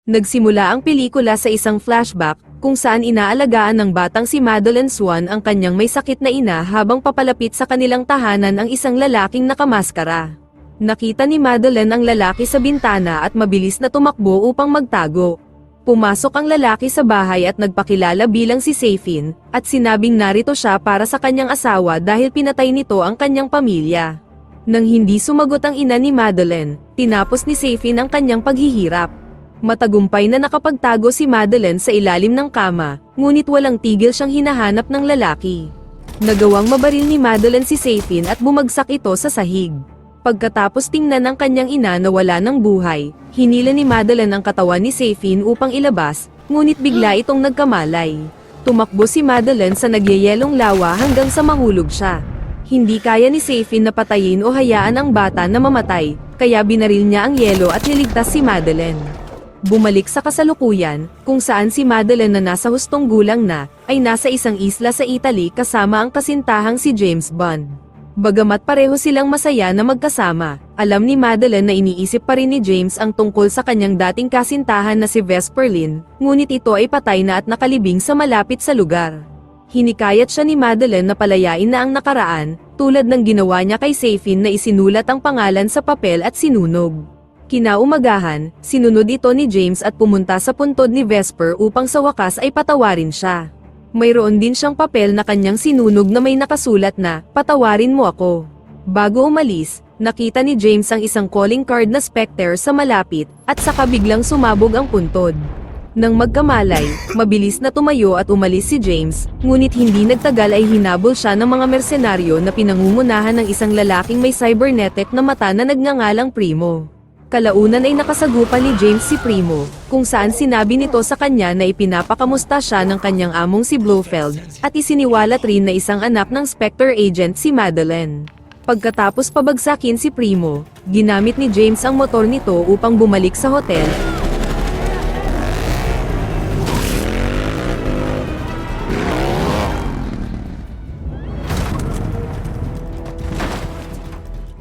Nagsimula ang pelikula sa isang flashback, kung saan inaalagaan ng batang si Madeline Swan ang kanyang may sakit na ina habang papalapit sa kanilang tahanan ang isang lalaking nakamaskara. Nakita ni Madeline ang lalaki sa bintana at mabilis na tumakbo upang magtago. Pumasok ang lalaki sa bahay at nagpakilala bilang si Safin, at sinabing narito siya para sa kanyang asawa dahil pinatay nito ang kanyang pamilya. Nang hindi sumagot ang ina ni Madeline, tinapos ni Safin ang kanyang paghihirap. Matagumpay na nakapagtago si Madeline sa ilalim ng kama, ngunit walang tigil siyang hinahanap ng lalaki. Nagawang mabaril ni Madeline si Safin at bumagsak ito sa sahig. Pagkatapos tingnan ng kanyang ina na wala ng buhay, hinila ni Madeline ang katawan ni Safin upang ilabas, ngunit bigla itong nagkamalay. Tumakbo si Madeline sa nagyayelong lawa hanggang sa mahulog siya. Hindi kaya ni Safin na patayin o hayaan ang bata na mamatay, kaya binaril niya ang yelo at niligtas si Madeline. Bumalik sa kasalukuyan, kung saan si Madeline na nasa hustong gulang na, ay nasa isang isla sa Italy kasama ang kasintahang si James Bond. Bagamat pareho silang masaya na magkasama, alam ni Madeline na iniisip pa rin ni James ang tungkol sa kanyang dating kasintahan na si Vesper Lynn, ngunit ito ay patay na at nakalibing sa malapit sa lugar. Hinikayat siya ni Madeline na palayain na ang nakaraan, tulad ng ginawa niya kay Safin na isinulat ang pangalan sa papel at sinunog. Kinaumagahan, sinunod ito ni James at pumunta sa puntod ni Vesper upang sa wakas ay patawarin siya. Mayroon din siyang papel na kanyang sinunog na may nakasulat na, "Patawarin mo ako." Bago umalis, nakita ni James ang isang calling card na Spectre sa malapit, at saka biglang sumabog ang puntod. Nang magkamalay, mabilis na tumayo at umalis si James, ngunit hindi nagtagal ay hinabol siya ng mga mersenaryo na pinangungunahan ng isang lalaking may cybernetic na mata na nagngangalang Primo. Kalaunan ay nakasagupan ni James si Primo, kung saan sinabi nito sa kanya na ipinapakamusta siya ng kanyang among si Blofeld, at isiniwalat rin na isang anak ng Spectre agent si Madeline. Pagkatapos pabagsakin si Primo, ginamit ni James ang motor nito upang bumalik sa hotel.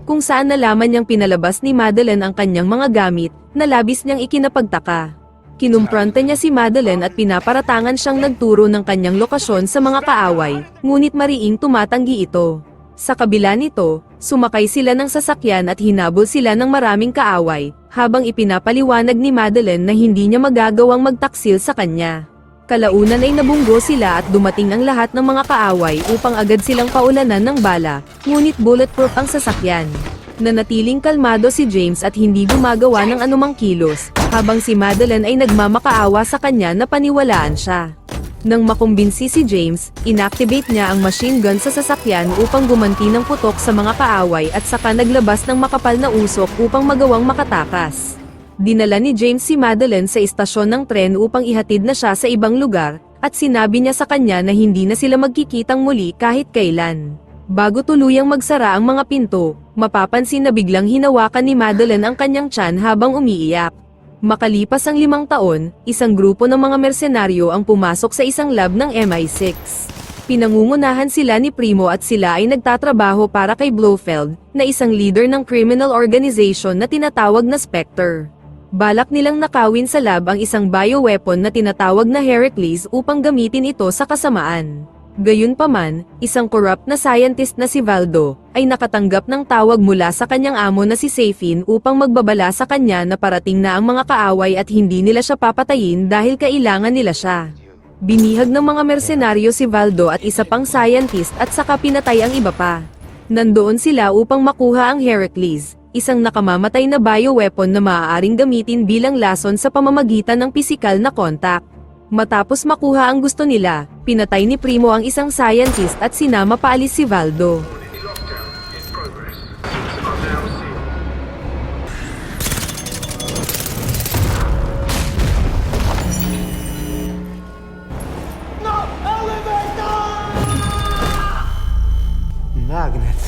Kung saan nalaman niyang pinalabas ni Madeline ang kanyang mga gamit, na labis niyang ikinapagtaka. Kinumpronta niya si Madeline at pinaparatangan siyang nagturo ng kanyang lokasyon sa mga kaaway, ngunit mariing tumatanggi ito. Sa kabila nito, sumakay sila ng sasakyan at hinabol sila ng maraming kaaway, habang ipinapaliwanag ni Madeline na hindi niya magagawang magtaksil sa kanya. Kalaunan ay nabunggo sila at dumating ang lahat ng mga kaaway upang agad silang paulanan ng bala, ngunit bulletproof ang sasakyan. Nanatiling kalmado si James at hindi gumagawa ng anumang kilos, habang si Madeline ay nagmamakaawa sa kanya na paniwalaan siya. Nang makumbinsi si James, inactivate niya ang machine gun sa sasakyan upang gumanti ng putok sa mga kaaway at saka naglabas ng makapal na usok upang magawang makatakas. Dinala ni James si Madeline sa istasyon ng tren upang ihatid na siya sa ibang lugar, at sinabi niya sa kanya na hindi na sila magkikitang muli kahit kailan. Bago tuluyang magsara ang mga pinto, mapapansin na biglang hinawakan ni Madeline ang kanyang tiyan habang umiiyak. Makalipas ang 5 taon, isang grupo ng mga mersenaryo ang pumasok sa isang lab ng MI6. Pinangungunahan sila ni Primo at sila ay nagtatrabaho para kay Blofeld, na isang leader ng criminal organization na tinatawag na Spectre. Balak nilang nakawin sa lab ang isang bioweapon na tinatawag na Heracles upang gamitin ito sa kasamaan. Gayunpaman, isang corrupt na scientist na si Valdo, ay nakatanggap ng tawag mula sa kanyang amo na si Safin upang magbabala sa kanya na parating na ang mga kaaway at hindi nila siya papatayin dahil kailangan nila siya. Binihag ng mga mersenaryo si Valdo at isa pang scientist at saka pinatay ang iba pa. Nandoon sila upang makuha ang Heracles, isang nakamamatay na bioweapon na maaaring gamitin bilang lason sa pamamagitan ng pisikal na kontak. Matapos makuha ang gusto nila, pinatay ni Primo ang isang scientist at sinama paalis si Valdo. Magnets.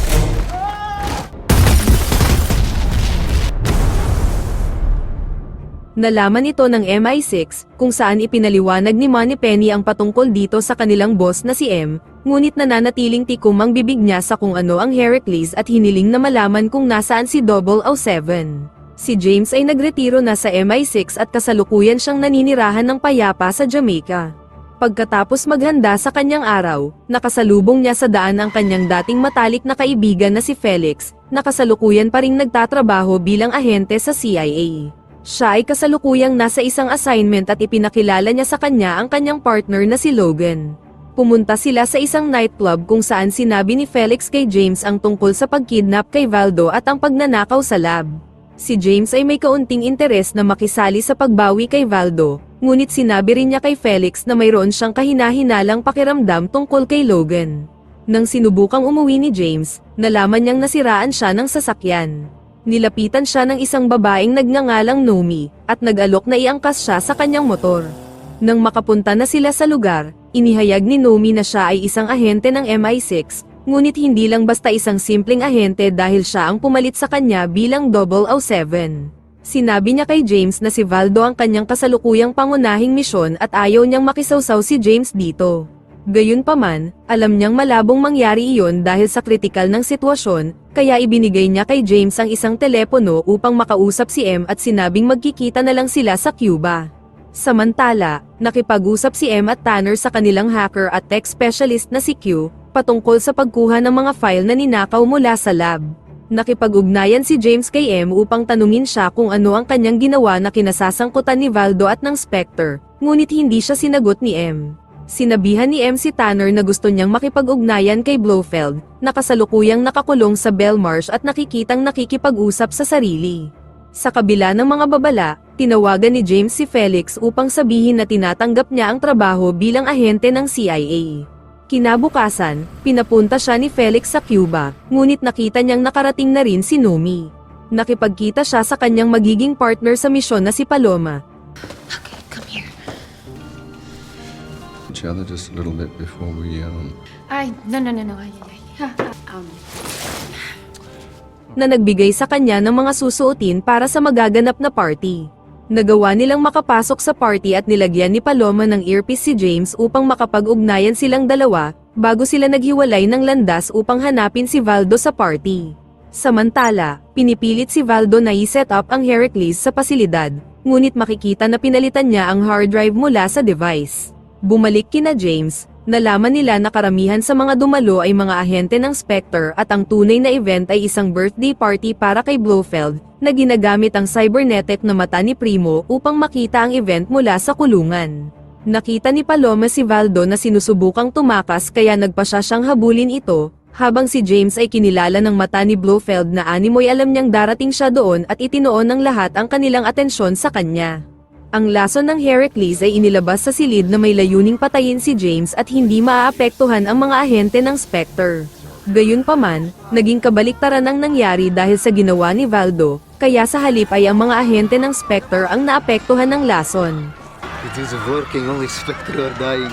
Nalaman ito ng MI6, kung saan ipinaliwanag ni Moneypenny ang patungkol dito sa kanilang boss na si M, ngunit nananatiling tikom ang bibig niya sa kung ano ang Heracles at hiniling na malaman kung nasaan si 007. Si James ay nagretiro na sa MI6 at kasalukuyan siyang naninirahan ng payapa sa Jamaica. Pagkatapos maghanda sa kanyang araw, nakasalubong niya sa daan ang kanyang dating matalik na kaibigan na si Felix, na kasalukuyan pa ring nagtatrabaho bilang ahente sa CIA. Siya ay kasalukuyang nasa isang assignment at ipinakilala niya sa kanya ang kanyang partner na si Logan. Pumunta sila sa isang nightclub kung saan sinabi ni Felix kay James ang tungkol sa pagkidnap kay Valdo at ang pagnanakaw sa lab. Si James ay may kaunting interes na makisali sa pagbawi kay Valdo, ngunit sinabi rin niya kay Felix na mayroon siyang kahina-hinalang pakiramdam tungkol kay Logan. Nang sinubukang umuwi ni James, nalaman niyang nasiraan siya ng sasakyan. Nilapitan siya ng isang babaeng nagngangalang Nomi, at nag-alok na iangkas siya sa kanyang motor. Nang makapunta na sila sa lugar, inihayag ni Nomi na siya ay isang ahente ng MI6, ngunit hindi lang basta isang simpleng ahente dahil siya ang pumalit sa kanya bilang 007. Sinabi niya kay James na si Valdo ang kanyang kasalukuyang pangunahing misyon at ayaw niyang makisawsaw si James dito. Gayunpaman, alam niyang malabong mangyari iyon dahil sa kritikal ng sitwasyon, kaya ibinigay niya kay James ang isang telepono upang makausap si M at sinabing magkikita na lang sila sa Cuba. Samantala, nakipag-usap si M at Tanner sa kanilang hacker at tech specialist na si Q, patungkol sa pagkuha ng mga file na ninakaw mula sa lab. Nakipag-ugnayan si James kay M upang tanungin siya kung ano ang kanyang ginawa na kinasasangkutan ni Valdo at ng Spectre, ngunit hindi siya sinagot ni M. Sinabihan ni M si Tanner na gusto niyang makipag-ugnayan kay Blofeld, na kasalukuyang nakakulong sa Belmarsh at nakikitang nakikipag-usap sa sarili. Sa kabila ng mga babala, tinawagan ni James si Felix upang sabihin na tinatanggap niya ang trabaho bilang ahente ng CIA. Kinabukasan, pinapunta siya ni Felix sa Cuba, ngunit nakita niyang nakarating na rin si Nomi. Nakipagkita siya sa kanyang magiging partner sa misyon na si Paloma. Okay, come here. Each other just a little bit before we No. Na nagbigay sa kanya ng mga susuotin para sa magaganap na party. Nagawa nilang makapasok sa party at nilagyan ni Paloma ng earpiece si James upang makapag-ugnayan silang dalawa, bago sila naghiwalay ng landas upang hanapin si Valdo sa party. Samantala, pinipilit si Valdo na i-set up ang Heracles sa pasilidad, ngunit makikita na pinalitan niya ang hard drive mula sa device. Bumalik kina James, nalaman nila na karamihan sa mga dumalo ay mga ahente ng Spectre at ang tunay na event ay isang birthday party para kay Blofeld, na ginagamit ang cybernetic na mata ni Primo upang makita ang event mula sa kulungan. Nakita ni Paloma si Valdo na sinusubukang tumakas kaya nagpa siya siyang habulin ito, habang si James ay kinilala ng mata ni Blofeld na animoy alam niyang darating siya doon at itinoon ng lahat ang kanilang atensyon sa kanya. Ang lason ng Heracles ay inilabas sa silid na may layuning patayin si James at hindi maaapektuhan ang mga ahente ng Spectre. Gayunpaman, naging kabaliktaran ang nangyari dahil sa ginawa ni Valdo, kaya sa halip ay ang mga ahente ng Spectre ang naapektuhan ng lason. It is working, only Spectre are dying.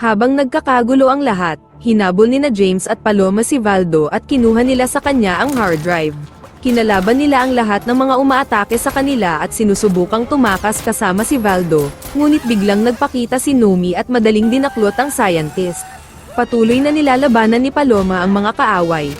Habang nagkakagulo ang lahat, hinabol ni na James at Paloma si Valdo at kinuha nila sa kanya ang hard drive. Kinalaban nila ang lahat ng mga umaatake sa kanila at sinusubukang tumakas kasama si Valdo, ngunit biglang nagpakita si Nomi at madaling dinaklot ang scientist. Patuloy na nilalabanan ni Paloma ang mga kaaway.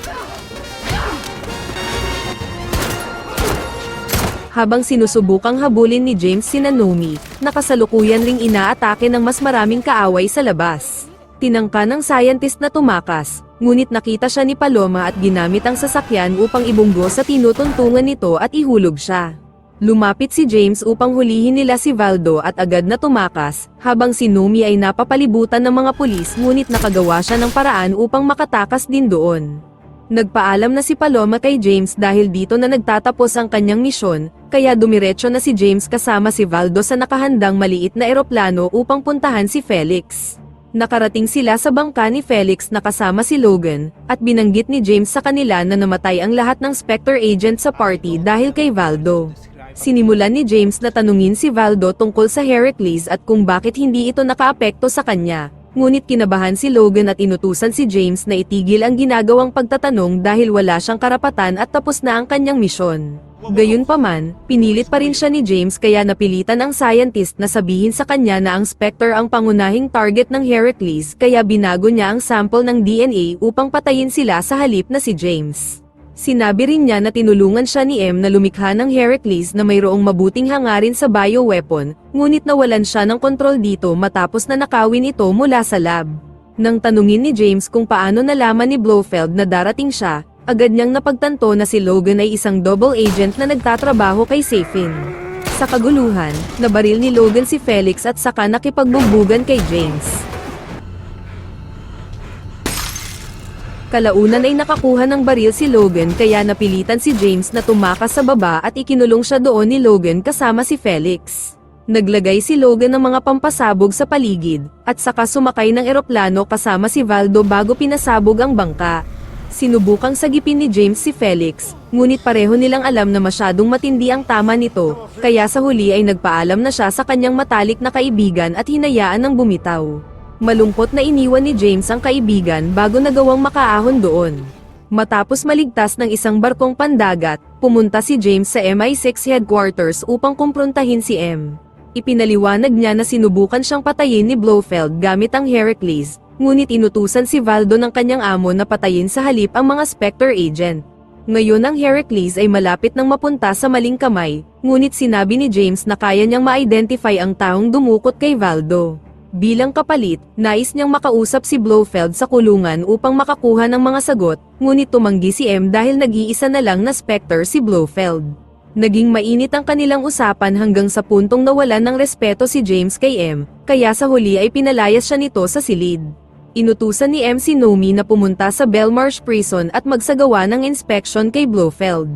Habang sinusubukang habulin ni James sina Nomi, nakasalukuyan ring inaatake ng mas maraming kaaway sa labas. Tinangka ng scientist na tumakas, ngunit nakita siya ni Paloma at ginamit ang sasakyan upang ibunggo sa tinutuntungan nito at ihulog siya. Lumapit si James upang hulihin nila si Valdo at agad na tumakas, habang si Nomi ay napapalibutan ng mga pulis ngunit nakagawa siya ng paraan upang makatakas din doon. Nagpaalam na si Paloma kay James dahil dito na nagtatapos ang kanyang misyon, kaya dumiretso na si James kasama si Valdo sa nakahandang maliit na eroplano upang puntahan si Felix. Nakarating sila sa bangka ni Felix na kasama si Logan, at binanggit ni James sa kanila na namatay ang lahat ng Spectre agent sa party dahil kay Valdo. Sinimulan ni James na tanungin si Valdo tungkol sa Heracles at kung bakit hindi ito nakaapekto sa kanya, ngunit kinabahan si Logan at inutusan si James na itigil ang ginagawang pagtatanong dahil wala siyang karapatan at tapos na ang kanyang misyon. Gayunpaman, pinilit pa rin siya ni James kaya napilitan ang scientist na sabihin sa kanya na ang Spectre ang pangunahing target ng Heracles kaya binago niya ang sample ng DNA upang patayin sila sa halip na si James. Sinabi rin niya na tinulungan siya ni M na lumikha ng Heracles na mayroong mabuting hangarin sa bioweapon, ngunit nawalan siya ng kontrol dito matapos na nakawin ito mula sa lab. Nang tanungin ni James kung paano nalaman ni Blofeld na darating siya, agad niyang napagtanto na si Logan ay isang double agent na nagtatrabaho kay Safin. Sa kaguluhan, nabaril ni Logan si Felix at saka nakipagbugbugan kay James. Kalaunan ay nakakuha ng baril si Logan kaya napilitan si James na tumakas sa baba at ikinulong siya doon ni Logan kasama si Felix. Naglagay si Logan ng mga pampasabog sa paligid, at saka sumakay ng eroplano kasama si Valdo bago pinasabog ang bangka. Sinubukang sagipin ni James si Felix, ngunit pareho nilang alam na masyadong matindi ang tama nito, kaya sa huli ay nagpaalam na siya sa kanyang matalik na kaibigan at hinayaan ng bumitaw. Malungkot na iniwan ni James ang kaibigan bago nagawang makaahon doon. Matapos maligtas ng isang barkong pandagat, pumunta si James sa MI6 headquarters upang kumprontahin si M. Ipinaliwanag niya na sinubukan siyang patayin ni Blofeld gamit ang Heracles, ngunit inutusan si Valdo ng kanyang amo na patayin sa halip ang mga Spectre agent. Ngayon ang Heracles ay malapit nang mapunta sa maling kamay, ngunit sinabi ni James na kaya niyang ma-identify ang taong dumukot kay Valdo. Bilang kapalit, nais niyang makausap si Blofeld sa kulungan upang makakuha ng mga sagot, ngunit tumanggi si M dahil nag-iisa na lang na Spectre si Blofeld. Naging mainit ang kanilang usapan hanggang sa puntong nawalan ng respeto si James kay M, kaya sa huli ay pinalayas siya nito sa silid. Inutusan ni M si Nomi na pumunta sa Belmarsh Prison at magsagawa ng inspection kay Blofeld.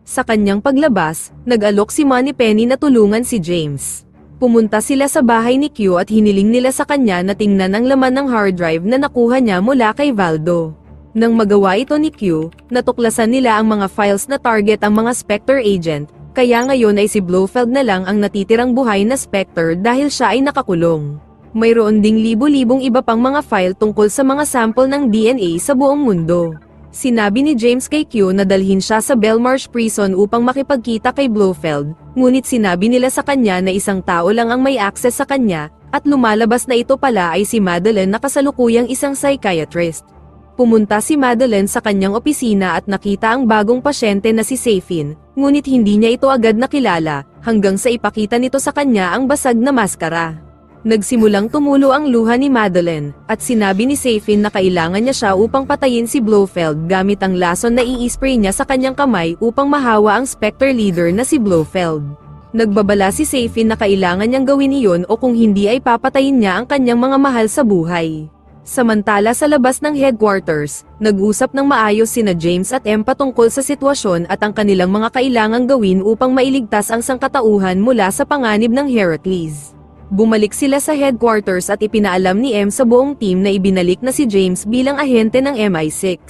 Sa kanyang paglabas, nag-alok si Moneypenny na tulungan si James. Pumunta sila sa bahay ni Q at hiniling nila sa kanya na tingnan ang laman ng hard drive na nakuha niya mula kay Valdo. Nang magawa ito ni Q, natuklasan nila ang mga files na target ang mga Spectre agent, kaya ngayon ay si Blofeld na lang ang natitirang buhay na Spectre dahil siya ay nakakulong. Mayroon ding libo-libong iba pang mga file tungkol sa mga sample ng DNA sa buong mundo. Sinabi ni James kay Q na dalhin siya sa Belmarsh Prison upang makipagkita kay Blofeld, ngunit sinabi nila sa kanya na isang tao lang ang may access sa kanya, at lumalabas na ito pala ay si Madeleine na kasalukuyang isang psychiatrist. Pumunta si Madeleine sa kanyang opisina at nakita ang bagong pasyente na si Safin, ngunit hindi niya ito agad nakilala, hanggang sa ipakita nito sa kanya ang basag na maskara. Nagsimulang tumulo ang luha ni Madeleine, at sinabi ni Safin na kailangan niya siya upang patayin si Blofeld gamit ang lason na i-spray niya sa kanyang kamay upang mahawa ang Spectre leader na si Blofeld. Nagbabala si Safin na kailangan niyang gawin iyon o kung hindi ay papatayin niya ang kanyang mga mahal sa buhay. Samantala sa labas ng headquarters, nag-usap ng maayos sina James at M patungkol sa sitwasyon at ang kanilang mga kailangang gawin upang mailigtas ang sangkatauhan mula sa panganib ng Heracles. Bumalik sila sa headquarters at ipinaalam ni M sa buong team na ibinalik na si James bilang ahente ng MI6.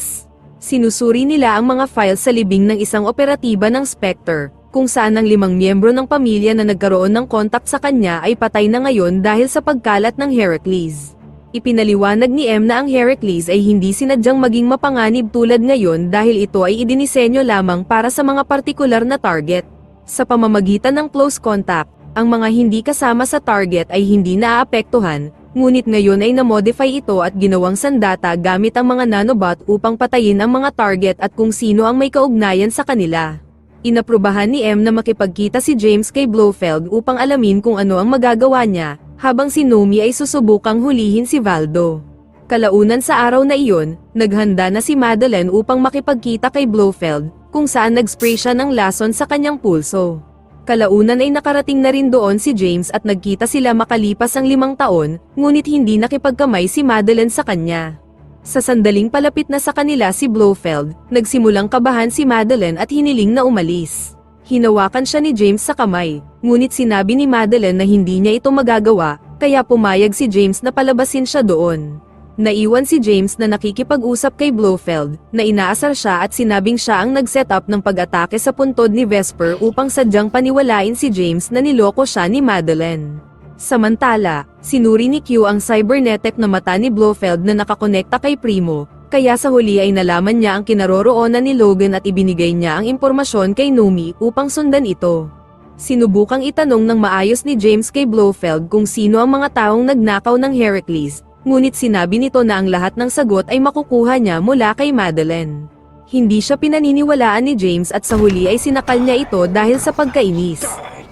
Sinusuri nila ang mga files sa libing ng isang operatiba ng Spectre, kung saan ang 5 miyembro ng pamilya na nagkaroon ng kontak sa kanya ay patay na ngayon dahil sa pagkalat ng Heracles. Ipinaliwanag ni M na ang Heracles ay hindi sinadyang maging mapanganib tulad ngayon dahil ito ay idinisenyo lamang para sa mga partikular na target. Sa pamamagitan ng close contact, ang mga hindi kasama sa target ay hindi naaapektuhan, ngunit ngayon ay na-modify ito at ginawang sandata gamit ang mga nanobot upang patayin ang mga target at kung sino ang may kaugnayan sa kanila. Inaprubahan ni M na makipagkita si James kay Blofeld upang alamin kung ano ang magagawa niya, habang si Nomi ay susubukang hulihin si Valdo. Kalaunan sa araw na iyon, naghanda na si Madeleine upang makipagkita kay Blofeld, kung saan nag-spray siya ng lason sa kanyang pulso. Kalaunan ay nakarating na rin doon si James at nagkita sila makalipas ang 5 taon, ngunit hindi nakipagkamay si Madeleine sa kanya. Sa sandaling palapit na sa kanila si Blofeld, nagsimulang kabahan si Madeleine at hiniling na umalis. Hinawakan siya ni James sa kamay, ngunit sinabi ni Madeleine na hindi niya ito magagawa, kaya pumayag si James na palabasin siya doon. Naiwan si James na nakikipag-usap kay Blofeld, na inaasar siya at sinabing siya ang nag-set up ng pag-atake sa puntod ni Vesper upang sadyang paniwalain si James na niloko siya ni Madeleine. Samantala, sinuri ni Q ang cybernetic na mata ni Blofeld na nakakonekta kay Primo, kaya sa huli ay nalaman niya ang kinaroroonan ni Logan at ibinigay niya ang impormasyon kay Nomi upang sundan ito. Sinubukang itanong ng maayos ni James kay Blofeld kung sino ang mga taong nagnakaw ng Heracles, ngunit sinabi nito na ang lahat ng sagot ay makukuha niya mula kay Madeleine. Hindi siya pinaniniwalaan ni James at sa huli ay sinakal niya ito dahil sa pagkainis.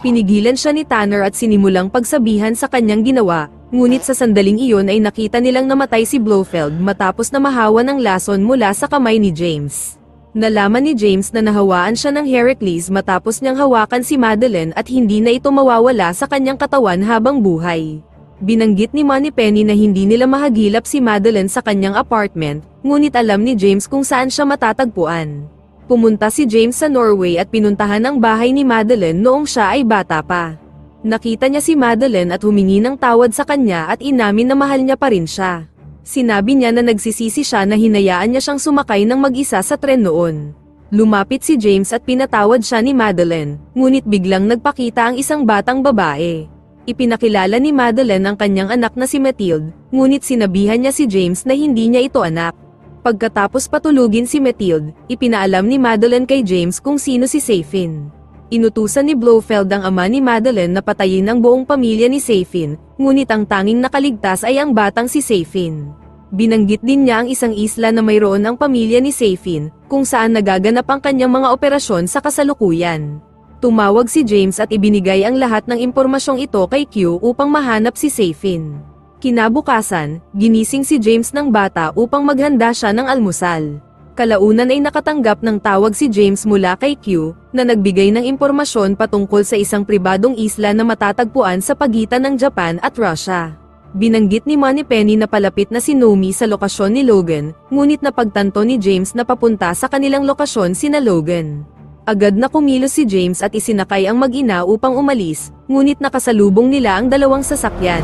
Pinigilan siya ni Tanner at sinimulang pagsabihan sa kanyang ginawa, ngunit sa sandaling iyon ay nakita nilang namatay si Blofeld matapos na mahawa ng lason mula sa kamay ni James. Nalaman ni James na nahawaan siya ng Heracles matapos niyang hawakan si Madeline at hindi na ito mawawala sa kanyang katawan habang buhay. Binanggit ni Moneypenny na hindi nila mahagilap si Madeline sa kanyang apartment, ngunit alam ni James kung saan siya matatagpuan. Pumunta si James sa Norway at pinuntahan ang bahay ni Madeline noong siya ay bata pa. Nakita niya si Madeline at humingi ng tawad sa kanya at inamin na mahal niya pa rin siya. Sinabi niya na nagsisisi siya na hinayaan niya siyang sumakay ng mag-isa sa tren noon. Lumapit si James at pinatawad siya ni Madeline, ngunit biglang nagpakita ang isang batang babae. Ipinakilala ni Madeline ang kanyang anak na si Mathilde, ngunit sinabihan niya si James na hindi niya ito anak. Pagkatapos patulugin si Mathilde, ipinaalam ni Madeline kay James kung sino si Safin. Inutusan ni Blofeld ang ama ni Madeline na patayin ang buong pamilya ni Safin, ngunit ang tanging nakaligtas ay ang batang si Safin. Binanggit din niya ang isang isla na mayroon ang pamilya ni Safin, kung saan nagaganap ang kanyang mga operasyon sa kasalukuyan. Tumawag si James at ibinigay ang lahat ng impormasyong ito kay Q upang mahanap si Safin. Kinabukasan, ginising si James ng bata upang maghanda siya ng almusal. Kalaunan ay nakatanggap ng tawag si James mula kay Q, na nagbigay ng impormasyon patungkol sa isang pribadong isla na matatagpuan sa pagitan ng Japan at Russia. Binanggit ni Moneypenny na palapit na si Nomi sa lokasyon ni Logan, ngunit napagtanto ni James na papunta sa kanilang lokasyon sina Logan. Agad na kumilos si James at isinakay ang mag-ina upang umalis, ngunit nakasalubong nila ang dalawang sasakyan.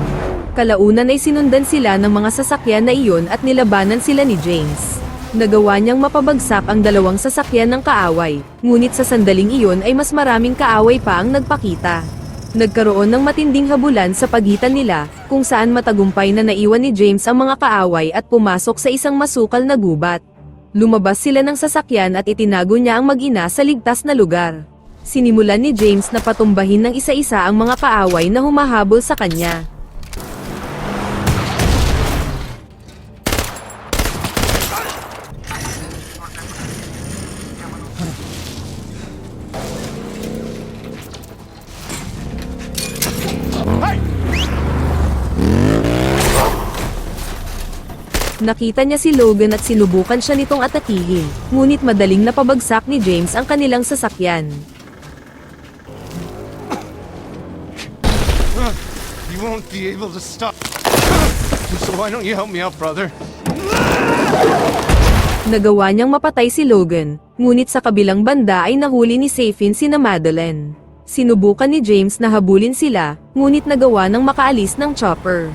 Kalaunan ay sinundan sila ng mga sasakyan na iyon at nilabanan sila ni James. Nagawa niyang mapabagsak ang dalawang sasakyan ng kaaway, ngunit sa sandaling iyon ay mas maraming kaaway pa ang nagpakita. Nagkaroon ng matinding habulan sa pagitan nila, kung saan matagumpay na naiwan ni James ang mga kaaway at pumasok sa isang masukal na gubat. Lumabas sila ng sasakyan at itinago niya ang mag-ina sa ligtas na lugar. Sinimulan ni James na patumbahin ng isa-isa ang mga kaaway na humahabol sa kanya. Nakita niya si Logan at sinubukan siya nitong atakihin, ngunit madaling napabagsak ni James ang kanilang sasakyan. You won't be able to stop. So why don't you help me out, brother? Nagawa niyang mapatay si Logan, ngunit sa kabilang banda ay nahuli ni Safin sina Madeline. Sinubukan ni James na habulin sila, ngunit nagawa ng makaalis ng chopper.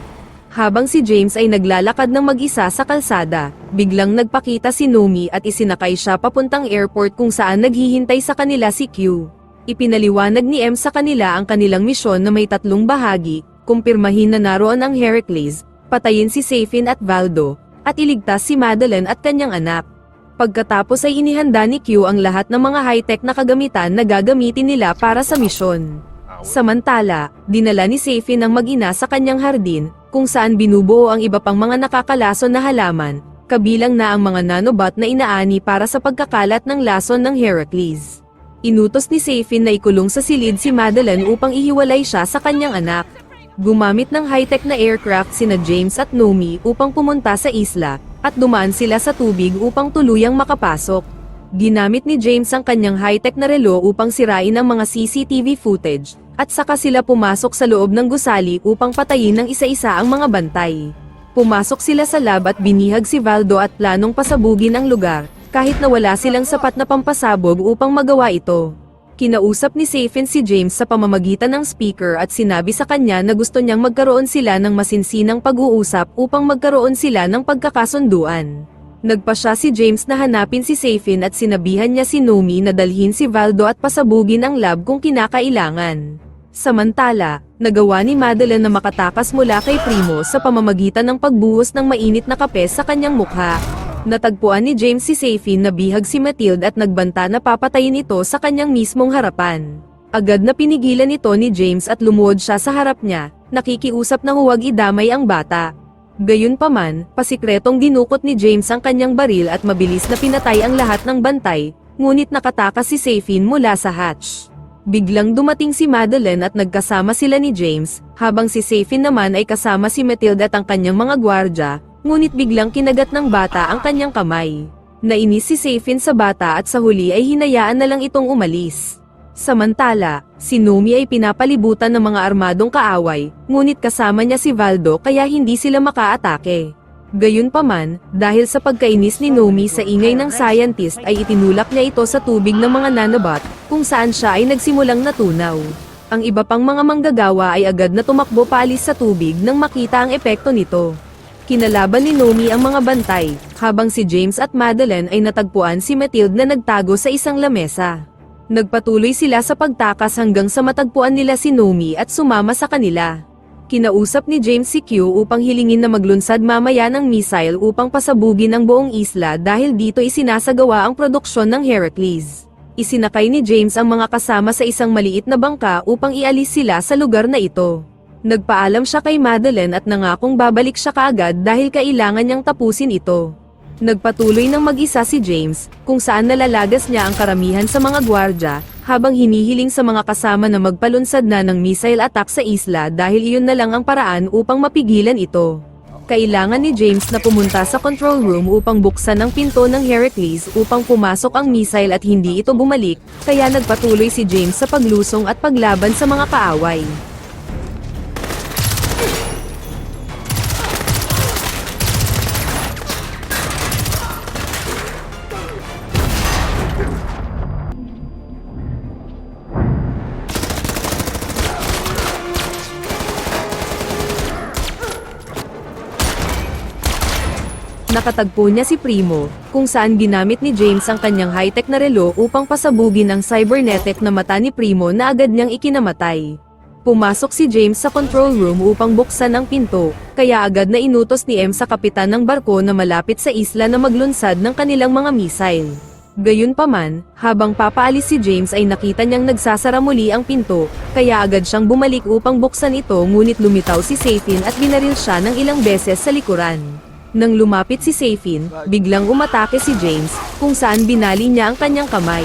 Habang si James ay naglalakad ng mag-isa sa kalsada, biglang nagpakita si Nomi at isinakay siya papuntang airport kung saan naghihintay sa kanila si Q. Ipinaliwanag ni M sa kanila ang kanilang misyon na may 3 bahagi, kumpirmahin na naroon ang Heracles, patayin si Safin at Valdo, at iligtas si Madeline at kanyang anak. Pagkatapos ay inihanda ni Q ang lahat ng mga high-tech na kagamitan na gagamitin nila para sa misyon. Samantala, dinala ni Safin ang mag-ina sa kanyang hardin, kung saan binubuo ang iba pang mga nakakalason na halaman, kabilang na ang mga nanobot na inaani para sa pagkakalat ng lason ng Heracles. Inutos ni Safin na ikulong sa silid si Madeline upang ihiwalay siya sa kanyang anak. Gumamit ng high-tech na aircraft sina James at Nomi upang pumunta sa isla, at dumaan sila sa tubig upang tuluyang makapasok. Ginamit ni James ang kanyang high-tech na relo upang sirain ang mga CCTV footage, at saka sila pumasok sa loob ng gusali upang patayin ng isa-isa ang mga bantay. Pumasok sila sa lab at binihag si Valdo at planong pasabugin ang lugar, kahit na wala silang sapat na pampasabog upang magawa ito. Kinausap ni Safin si James sa pamamagitan ng speaker at sinabi sa kanya na gusto niyang magkaroon sila ng masinsinang pag-uusap upang magkaroon sila ng pagkakasunduan. Nagpasya si James na hanapin si Safin at sinabihan niya si Nomi na dalhin si Valdo at pasabugin ang lab kung kinakailangan. Samantala, nagawa ni Madeline na makatakas mula kay Primo sa pamamagitan ng pagbuhos ng mainit na kape sa kanyang mukha. Natagpuan ni James si Safin na bihag si Mathilde at nagbanta na papatayin ito sa kanyang mismong harapan. Agad na pinigilan ito ni James at lumuhod siya sa harap niya, nakikiusap na huwag idamay ang bata. Gayunpaman, pasikretong dinukot ni James ang kanyang baril at mabilis na pinatay ang lahat ng bantay, ngunit nakatakas si Safin mula sa hatch. Biglang dumating si Madeline at nagkasama sila ni James, habang si Safin naman ay kasama si Matilda at ang kanyang mga gwardya, ngunit biglang kinagat ng bata ang kanyang kamay. Nainis si Safin sa bata at sa huli ay hinayaan na lang itong umalis. Samantala, si Nomi ay pinapalibutan ng mga armadong kaaway, ngunit kasama niya si Valdo kaya hindi sila makaatake. Gayunpaman, dahil sa pagkainis ni Nomi sa ingay ng scientist ay itinulak niya ito sa tubig ng mga nanobot, kung saan siya ay nagsimulang natunaw. Ang iba pang mga manggagawa ay agad na tumakbo paalis sa tubig nang makita ang epekto nito. Kinalaban ni Nomi ang mga bantay, habang si James at Madeline ay natagpuan si Matilde na nagtago sa isang lamesa. Nagpatuloy sila sa pagtakas hanggang sa matagpuan nila si Nomi at sumama sa kanila. Kinausap ni James si Q upang hilingin na maglunsad mamaya ng missile upang pasabugin ang buong isla dahil dito isinasagawa ang produksyon ng Heracles. Isinakay ni James ang mga kasama sa isang maliit na bangka upang ialis sila sa lugar na ito. Nagpaalam siya kay Madeline at nangakong babalik siya kaagad dahil kailangan niyang tapusin ito. Nagpatuloy ng mag-isa si James, kung saan nalalagas niya ang karamihan sa mga gwardya, habang hinihiling sa mga kasama na magpalunsad na ng missile attack sa isla dahil iyon na lang ang paraan upang mapigilan ito. Kailangan ni James na pumunta sa control room upang buksan ang pinto ng Heracles upang pumasok ang missile at hindi ito bumalik, kaya nagpatuloy si James sa paglusong at paglaban sa mga kaaway. Nakatagpo niya si Primo, kung saan ginamit ni James ang kanyang high-tech na relo upang pasabugin ang cybernetic na mata ni Primo na agad niyang ikinamatay. Pumasok si James sa control room upang buksan ang pinto, kaya agad na inutos ni M sa kapitan ng barko na malapit sa isla na maglunsad ng kanilang mga missile. Gayunpaman, habang papaalis si James ay nakita niyang nagsasara muli ang pinto, kaya agad siyang bumalik upang buksan ito ngunit lumitaw si Safin at binaril siya ng ilang beses sa likuran. Nang lumapit si Safin, biglang umatake si James, kung saan binali niya ang kanyang kamay.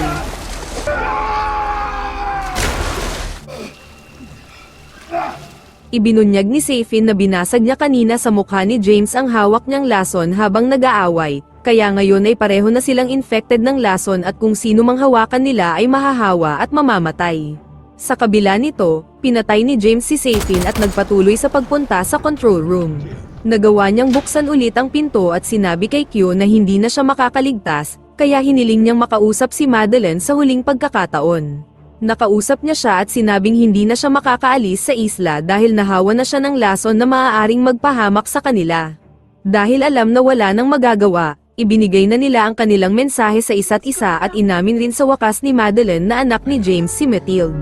Ibinunyag ni Safin na binasag niya kanina sa mukha ni James ang hawak niyang lason habang nag-aaway, kaya ngayon ay pareho na silang infected ng lason at kung sino mang hawakan nila ay mahahawa at mamamatay. Sa kabila nito, pinatay ni James si Safin at nagpatuloy sa pagpunta sa control room. Nagawa niyang buksan ulit ang pinto at sinabi kay Q na hindi na siya makakaligtas, kaya hiniling niyang makausap si Madeline sa huling pagkakataon. Nakausap niya siya at sinabing hindi na siya makakaalis sa isla dahil nahawa na siya ng lason na maaaring magpahamak sa kanila. Dahil alam na wala nang magagawa, ibinigay na nila ang kanilang mensahe sa isa't isa at inamin rin sa wakas ni Madeline na anak ni James si Matilde.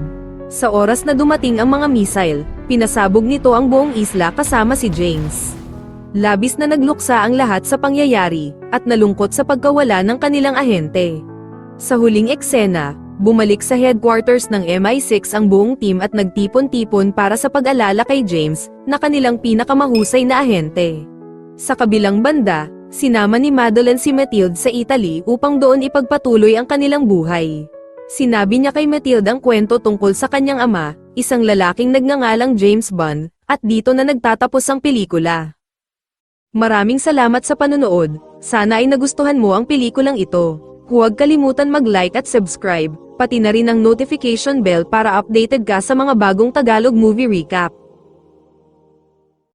Sa oras na dumating ang mga missile, pinasabog nito ang buong isla kasama si James. Labis na nagluksa ang lahat sa pangyayari, at nalungkot sa pagkawala ng kanilang ahente. Sa huling eksena, bumalik sa headquarters ng MI6 ang buong team at nagtipon-tipon para sa pag-alala kay James, na kanilang pinakamahusay na ahente. Sa kabilang banda, sinama ni Madeline si Matilde sa Italy upang doon ipagpatuloy ang kanilang buhay. Sinabi niya kay Matilde ang kwento tungkol sa kanyang ama, isang lalaking nagngangalang James Bond, at dito na nagtatapos ang pelikula. Maraming salamat sa panonood, sana ay nagustuhan mo ang pelikulang ito. Huwag kalimutan mag-like at subscribe, pati na rin ang notification bell para updated ka sa mga bagong Tagalog movie recap.